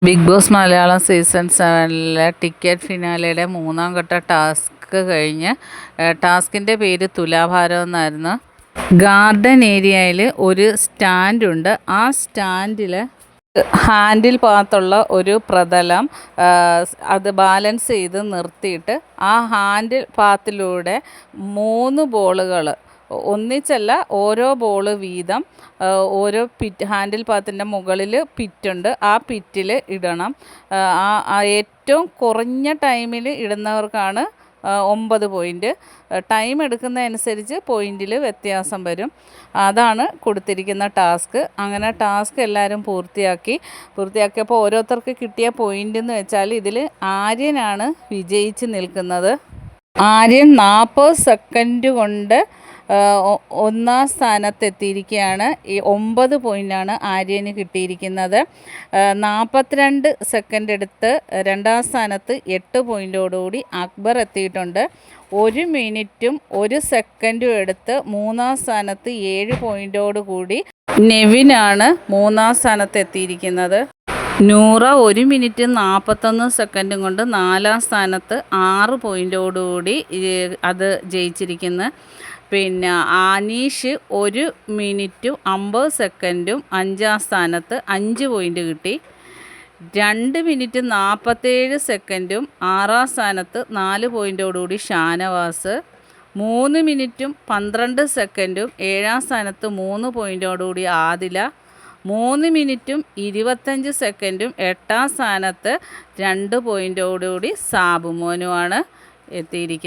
Big Boss Malayalam season 7 ticket ഫിനാലയുടെ മൂന്നാം ഘട്ട ടാസ്ക് കഴിഞ്ഞ് ടാസ്കിൻ്റെ പേര് തുലാഭാരം എന്നായിരുന്നു. ഗാർഡൻ ഏരിയയിൽ ഒരു സ്റ്റാൻഡുണ്ട്. ആ സ്റ്റാൻഡിൽ ഹാൻഡിൽ ഭാഗത്തുള്ള ഒരു പ്രതലം അത് ബാലൻസ് ചെയ്ത് നിർത്തിയിട്ട് ആ ഹാൻഡിൽ ഭാഗത്തിലൂടെ 3 ബോളുകൾ ഒന്നിച്ചല്ല, ഓരോ ബോൾ വീതം ഓരോ ഹാൻഡിൽ പാത്തിൻ്റെ മുകളിൽ പിറ്റുണ്ട്. ആ പിറ്റിൽ ഇടണം. ഏറ്റവും കുറഞ്ഞ ടൈമിൽ ഇടുന്നവർക്കാണ് 9 പോയിൻ്റ്. ടൈം എടുക്കുന്നതനുസരിച്ച് പോയിൻറ്റിൽ വ്യത്യാസം വരും. അതാണ് കൊടുത്തിരിക്കുന്ന ടാസ്ക്. അങ്ങനെ ടാസ്ക് എല്ലാവരും പൂർത്തിയാക്കിയപ്പോൾ ഓരോരുത്തർക്ക് കിട്ടിയ പോയിൻ്റ് എന്ന് വെച്ചാൽ ഇതിൽ ആര്യനാണ് വിജയിച്ച് നിൽക്കുന്നത്. ആര്യൻ 40 സെക്കൻഡ് കൊണ്ട് ഒന്നാം സ്ഥാനത്തെത്തിയിരിക്കുകയാണ്. ഈ 9 പോയിൻ്റാണ് ആര്യന് കിട്ടിയിരിക്കുന്നത്. 42 സെക്കൻഡ് എടുത്ത് രണ്ടാം സ്ഥാനത്ത് 8 പോയിൻ്റോടുകൂടി അക്ബർ എത്തിയിട്ടുണ്ട്. 1 മിനിറ്റും 1 സെക്കൻഡും എടുത്ത് മൂന്നാം സ്ഥാനത്ത് 7 പോയിൻ്റോടുകൂടി നെവിനാണ് മൂന്നാം സ്ഥാനത്ത് എത്തിയിരിക്കുന്നത്. നൂറ 1 മിനിറ്റ് 41 സെക്കൻഡും കൊണ്ട് 4-ാം സ്ഥാനത്ത് 6 പോയിൻ്റോടുകൂടി അത് ജയിച്ചിരിക്കുന്നു. പിന്നെ അനീഷ് 1 മിനിറ്റും 50 സെക്കൻഡും 5-ാം സ്ഥാനത്ത് 5 പോയിൻ്റ് കിട്ടി. 2 മിനിറ്റ് 47 സെക്കൻഡും 6-ാം സ്ഥാനത്ത് 4 പോയിൻ്റോടുകൂടി ഷാനവാസ്. 3 മിനിറ്റും 12 സെക്കൻഡും 7-ാം സ്ഥാനത്ത് 3 പോയിൻ്റോടുകൂടി ആദില. 3 മിനിറ്റും 25 സെക്കൻഡും 8-ാം സ്ഥാനത്ത് 2 പോയിൻ്റോടുകൂടി സാബുമോനുമാണ് എത്തിയിരിക്കുന്നത്.